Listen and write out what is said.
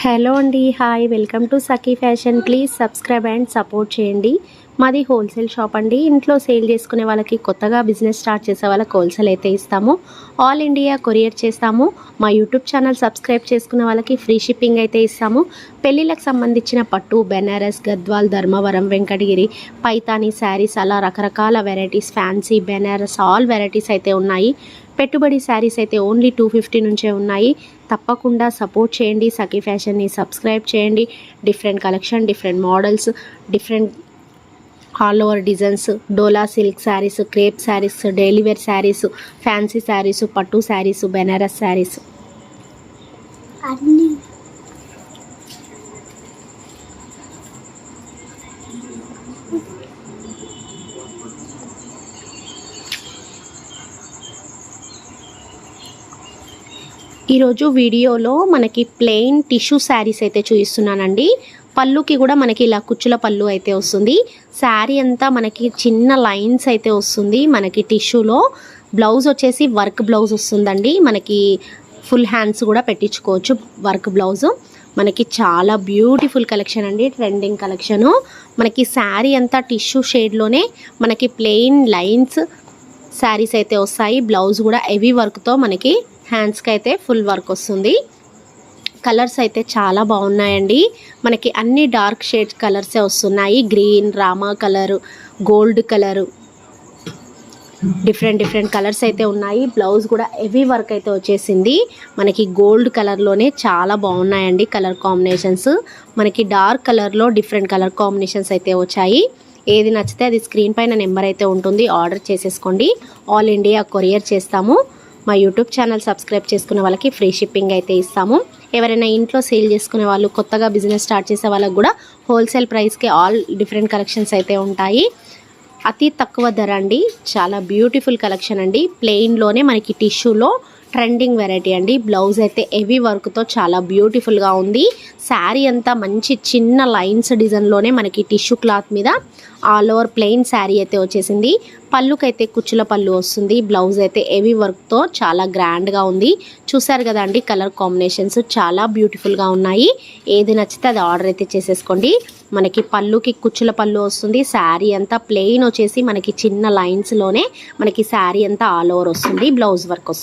Hello అండి, hi, welcome to Sakhi fashion. Please subscribe and support చేయండి. మాది wholesale shop అండి. ఇంట్లో సేల్ చేసుకునే వాళ్ళకి, కొత్తగా బిజినెస్ స్టార్ట్ చేసే వాళ్ళకి హోల్సేల్ అయితే ఇస్తాము. ఆల్ ఇండియా కొరియర్ చేస్తాము. మా యూట్యూబ్ ఛానల్ సబ్స్క్రైబ్ చేసుకునే వాళ్ళకి ఫ్రీ షిప్పింగ్ అయితే ఇస్తాము. పెళ్ళిళ్ళకి సంబంధించిన పట్టు, బెనారస్, గద్వాల్, ధర్మవరం, వెంకటగిరి, పైతానీ శారీస్, అలా రకరకాల varieties, fancy, Banaras, all varieties అయితే ఉన్నాయి. పెట్టుబడి శారీస్ అయితే ఓన్లీ 250 నుంచే ఉన్నాయి. తప్పకుండా సపోర్ట్ చేయండి. సఖీ ఫ్యాషన్ని సబ్స్క్రైబ్ చేయండి. Different collection, different models, different all over designs, Dola silk saris, crepe saris, daily wear saris, fancy saris, పట్టు శారీస్, బెనారస్ శారీస్ అన్నీ. ఈరోజు వీడియోలో మనకి ప్లెయిన్ టిష్యూ శారీస్ అయితే చూపిస్తున్నానండి. పళ్ళుకి కూడా మనకి ఇలా కుచ్చుల పళ్ళు అయితే వస్తుంది. శారీ అంతా మనకి చిన్న లైన్స్ అయితే వస్తుంది. మనకి టిష్యూలో బ్లౌజ్ వచ్చేసి వర్క్ బ్లౌజ్ వస్తుందండి. మనకి ఫుల్ హ్యాండ్స్ కూడా పెట్టించుకోవచ్చు వర్క్ బ్లౌజ్. మనకి చాలా బ్యూటిఫుల్ కలెక్షన్ అండి, ట్రెండింగ్ కలెక్షను. మనకి శారీ అంతా టిష్యూ షేడ్లోనే మనకి ప్లెయిన్ లైన్స్ శారీస్ అయితే వస్తాయి. బ్లౌజ్ కూడా హెవీ వర్క్తో మనకి హ్యాండ్స్కి అయితే ఫుల్ వర్క్ వస్తుంది. కలర్స్ అయితే చాలా బాగున్నాయండి. మనకి అన్ని డార్క్ షేడ్స్ కలర్సే వస్తున్నాయి. Green, Rama colour, gold colour, different colours అయితే ఉన్నాయి. బ్లౌజ్ కూడా హెవీ వర్క్ అయితే వచ్చేసింది. మనకి గోల్డ్ కలర్లోనే చాలా బాగున్నాయండి కలర్ కాంబినేషన్స్. మనకి డార్క్ కలర్లో డిఫరెంట్ కలర్ కాంబినేషన్స్ అయితే వచ్చాయి. ఏది నచ్చితే అది స్క్రీన్ పైన నెంబర్ అయితే ఉంటుంది, ఆర్డర్ చేసేసుకోండి. ఆల్ ఇండియా కొరియర్ చేస్తాము. మా యూట్యూబ్ ఛానల్ సబ్స్క్రైబ్ చేసుకునే వాళ్ళకి ఫ్రీ షిప్పింగ్ అయితే ఇస్తాము. ఎవరైనా ఇంట్లో సేల్ చేసుకునే వాళ్ళు, కొత్తగా బిజినెస్ స్టార్ట్ చేసే వాళ్ళకి కూడా హోల్సేల్ ప్రైస్కి ఆల్ డిఫరెంట్ కలెక్షన్స్ అయితే ఉంటాయి. అతి తక్కువ ధర అండి. చాలా బ్యూటిఫుల్ కలెక్షన్ అండి. ప్లెయిన్లోనే మనకి టిష్యూలో ట్రెండింగ్ వెరైటీ అండి. బ్లౌజ్ అయితే హెవీ వర్క్తో చాలా బ్యూటిఫుల్గా ఉంది. శారీ అంతా మంచి చిన్న లైన్స్ డిజైన్లోనే మనకి టిష్యూ క్లాత్ మీద ఆల్ ఓవర్ ప్లెయిన్ శారీ అయితే వచ్చేసింది. పళ్ళుకైతే కుచ్చుల పళ్ళు వస్తుంది. బ్లౌజ్ అయితే హెవీ వర్క్తో చాలా గ్రాండ్గా ఉంది. చూసారు కదా అండి, కలర్ కాంబినేషన్స్ చాలా బ్యూటిఫుల్గా ఉన్నాయి. ఏది నచ్చితే అది ఆర్డర్ అయితే చేసేసుకోండి. మనకి పళ్ళుకి కుచ్చుల పళ్ళు వస్తుంది. శారీ అంతా ప్లెయిన్ వచ్చేసి మనకి చిన్న లైన్స్లోనే మనకి శారీ అంతా ఆల్ ఓవర్ వస్తుంది. బ్లౌజ్ వర్క్ వస్తుంది.